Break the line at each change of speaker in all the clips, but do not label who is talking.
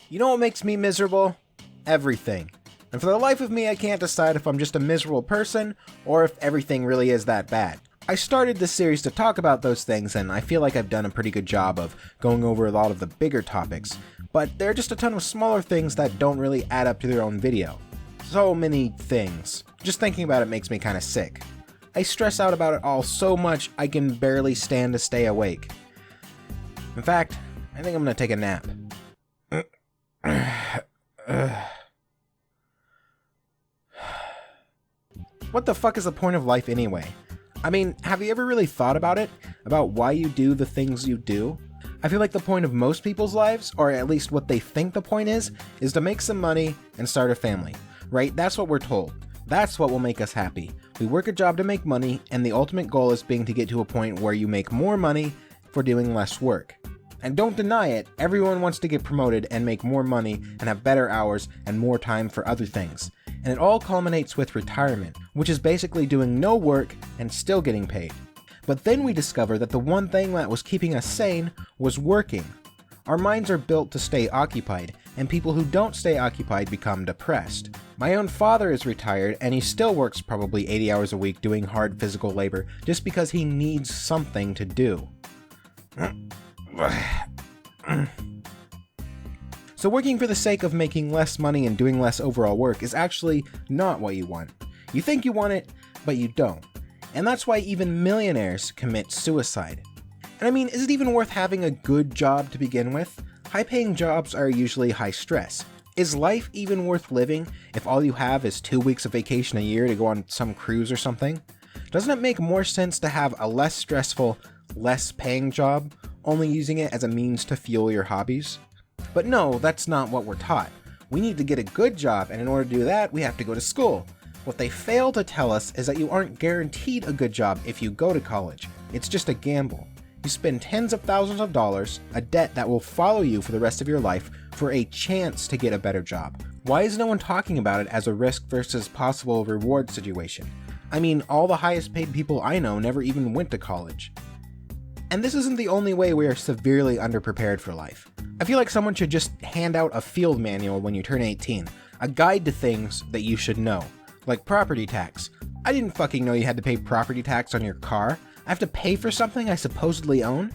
You know what makes me miserable? Everything. And for the life of me, I can't decide if I'm just a miserable person or if everything really is that bad. I started this series to talk about those things, and I feel like I've done a pretty good job of going over a lot of the bigger topics, but there are just a ton of smaller things that don't really add up to their own video. So many things. Just thinking about it makes me kinda sick. I stress out about it all so much I can barely stand to stay awake. In fact, I think I'm gonna take a nap. What the fuck is the point of life anyway? I mean, have you ever really thought about it? About why you do the things you do? I feel like the point of most people's lives, or at least what they think the point is to make some money and start a family. Right? That's what we're told. That's what will make us happy. We work a job to make money, and the ultimate goal is being to get to a point where you make more money for doing less work. And don't deny it, everyone wants to get promoted and make more money and have better hours and more time for other things. And it all culminates with retirement, which is basically doing no work and still getting paid. But then we discover that the one thing that was keeping us sane was working. Our minds are built to stay occupied, and people who don't stay occupied become depressed. My own father is retired, and he still works probably 80 hours a week doing hard physical labor just because he needs something to do. So working for the sake of making less money and doing less overall work is actually not what you want. You think you want it, but you don't. And that's why even millionaires commit suicide. And I mean, is it even worth having a good job to begin with? High-paying jobs are usually high stress. Is life even worth living if all you have is 2 weeks of vacation a year to go on some cruise or something? Doesn't it make more sense to have a less stressful, less paying job, only using it as a means to fuel your hobbies? But no, that's not what we're taught. We need to get a good job, and in order to do that, we have to go to school. What they fail to tell us is that you aren't guaranteed a good job if you go to college. It's just a gamble. You spend tens of thousands of dollars, a debt that will follow you for the rest of your life, for a chance to get a better job. Why is no one talking about it as a risk versus possible reward situation? I mean, all the highest paid people I know never even went to college. And this isn't the only way we are severely underprepared for life. I feel like someone should just hand out a field manual when you turn 18, a guide to things that you should know, like property tax. I didn't fucking know you had to pay property tax on your car. I have to pay for something I supposedly own?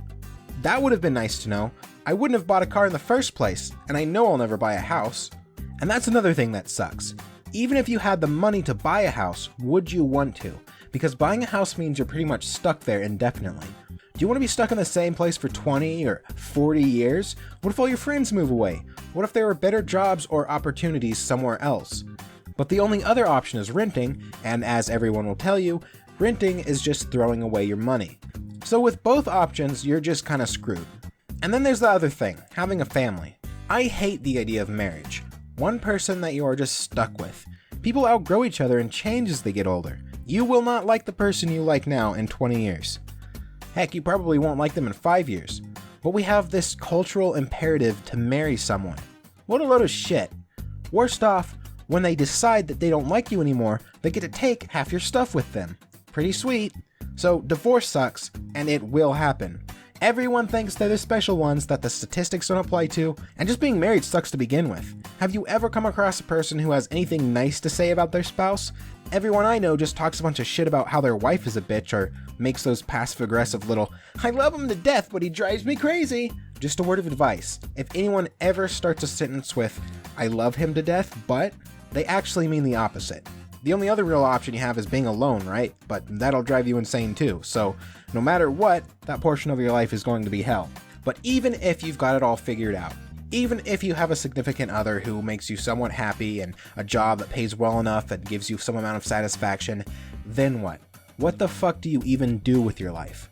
That would have been nice to know. I wouldn't have bought a car in the first place, and I know I'll never buy a house. And that's another thing that sucks. Even if you had the money to buy a house, would you want to? Because buying a house means you're pretty much stuck there indefinitely. Do you want to be stuck in the same place for 20 or 40 years? What if all your friends move away? What if there are better jobs or opportunities somewhere else? But the only other option is renting, and as everyone will tell you, renting is just throwing away your money. So with both options, you're just kinda screwed. And then there's the other thing, having a family. I hate the idea of marriage. One person that you are just stuck with. People outgrow each other and change as they get older. You will not like the person you like now in 20 years. Heck, you probably won't like them in 5 years. But we have this cultural imperative to marry someone. What a load of shit. Worst off, when they decide that they don't like you anymore, they get to take half your stuff with them. Pretty sweet. So divorce sucks, and it will happen. Everyone thinks they're the special ones that the statistics don't apply to, and just being married sucks to begin with. Have you ever come across a person who has anything nice to say about their spouse? Everyone I know just talks a bunch of shit about how their wife is a bitch, or makes those passive-aggressive little, "I love him to death, but he drives me crazy." Just a word of advice. If anyone ever starts a sentence with, "I love him to death, but," they actually mean the opposite. The only other real option you have is being alone, right? But that'll drive you insane too, so no matter what, that portion of your life is going to be hell. But even if you've got it all figured out, even if you have a significant other who makes you somewhat happy and a job that pays well enough and gives you some amount of satisfaction, then what? What the fuck do you even do with your life?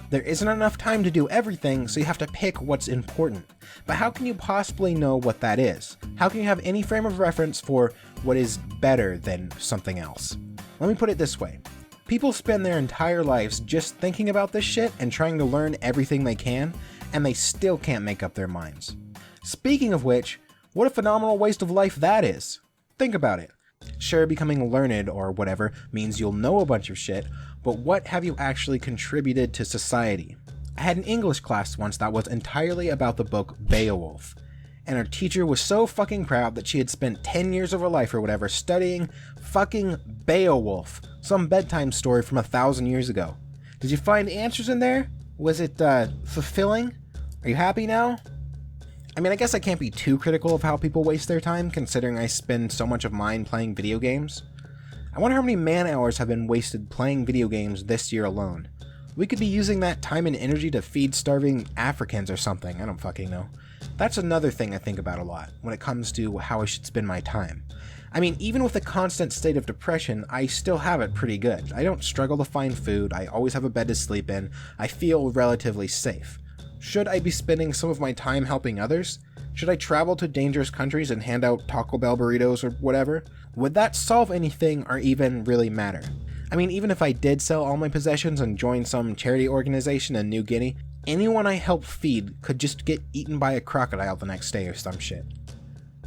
There isn't enough time to do everything, so you have to pick what's important. But how can you possibly know what that is? How can you have any frame of reference for what is better than something else? Let me put it this way. People spend their entire lives just thinking about this shit and trying to learn everything they can, and they still can't make up their minds. Speaking of which, what a phenomenal waste of life that is. Think about it. Sure, becoming learned or whatever means you'll know a bunch of shit, but what have you actually contributed to society? I had an English class once that was entirely about the book Beowulf. and her teacher was so fucking proud that she had spent 10 years of her life or whatever studying fucking Beowulf, some bedtime story from 1,000 years ago. Did you find answers in there? Was it, fulfilling? Are you happy now? I mean, I guess I can't be too critical of how people waste their time, considering I spend so much of mine playing video games. I wonder how many man-hours have been wasted playing video games this year alone. We could be using that time and energy to feed starving Africans or something, I don't fucking know. That's another thing I think about a lot, when it comes to how I should spend my time. I mean, even with a constant state of depression, I still have it pretty good. I don't struggle to find food, I always have a bed to sleep in, I feel relatively safe. Should I be spending some of my time helping others? Should I travel to dangerous countries and hand out Taco Bell burritos or whatever? Would that solve anything or even really matter? I mean, even if I did sell all my possessions and join some charity organization in New Guinea, anyone I help feed could just get eaten by a crocodile the next day or some shit.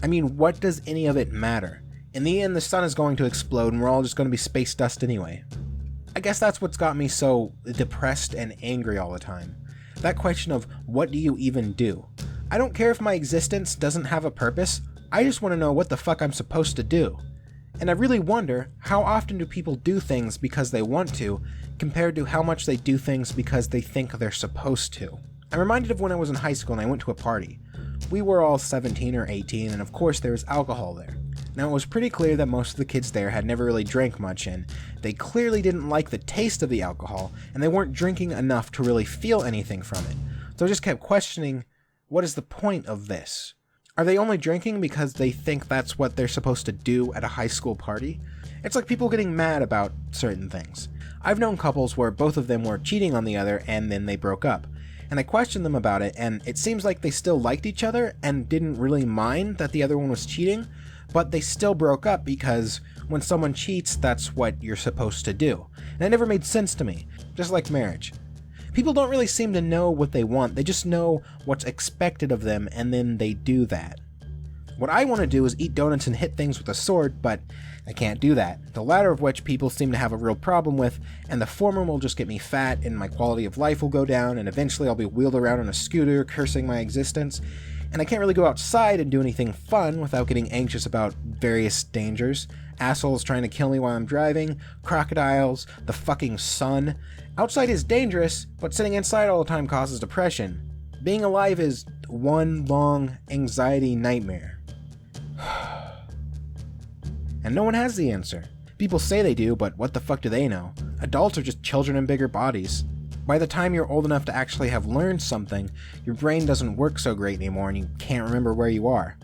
I mean, what does any of it matter? In the end, the sun is going to explode and we're all just going to be space dust anyway. I guess that's what's got me so depressed and angry all the time. That question of, what do you even do? I don't care if my existence doesn't have a purpose, I just want to know what the fuck I'm supposed to do. And I really wonder, how often do people do things because they want to, compared to how much they do things because they think they're supposed to? I'm reminded of when I was in high school and I went to a party. We were all 17 or 18, and of course there was alcohol there. Now it was pretty clear that most of the kids there had never really drank much, and they clearly didn't like the taste of the alcohol, and they weren't drinking enough to really feel anything from it. So I just kept questioning, what is the point of this? Are they only drinking because they think that's what they're supposed to do at a high school party? It's like people getting mad about certain things. I've known couples where both of them were cheating on the other and then they broke up. And I questioned them about it, and it seems like they still liked each other and didn't really mind that the other one was cheating, but they still broke up because when someone cheats, that's what you're supposed to do. And it never made sense to me, just like marriage. People don't really seem to know what they want, they just know what's expected of them and then they do that. What I want to do is eat donuts and hit things with a sword, but I can't do that. The latter of which people seem to have a real problem with, and the former will just get me fat and my quality of life will go down, and eventually I'll be wheeled around on a scooter cursing my existence, and I can't really go outside and do anything fun without getting anxious about various dangers. Assholes trying to kill me while I'm driving, crocodiles, the fucking sun. Outside is dangerous, but sitting inside all the time causes depression. Being alive is one long anxiety nightmare. And no one has the answer. People say they do, but what the fuck do they know? Adults are just children in bigger bodies. By the time you're old enough to actually have learned something, your brain doesn't work so great anymore and you can't remember where you are.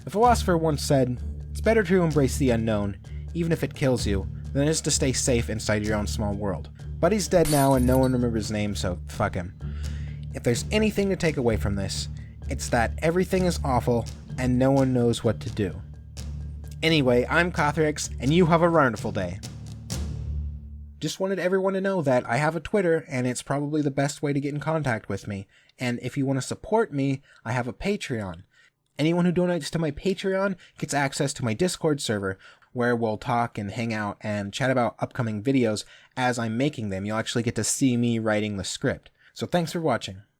A philosopher once said, "It's better to embrace the unknown, even if it kills you, than it is to stay safe inside your own small world." But he's dead now and no one remembers his name, so fuck him. If there's anything to take away from this, it's that everything is awful and no one knows what to do. Anyway, I'm Kothorix, and you have a wonderful day. Just wanted everyone to know that I have a Twitter, and it's probably the best way to get in contact with me. And if you want to support me, I have a Patreon. Anyone who donates to my Patreon gets access to my Discord server, where we'll talk and hang out and chat about upcoming videos as I'm making them. You'll actually get to see me writing the script. So thanks for watching.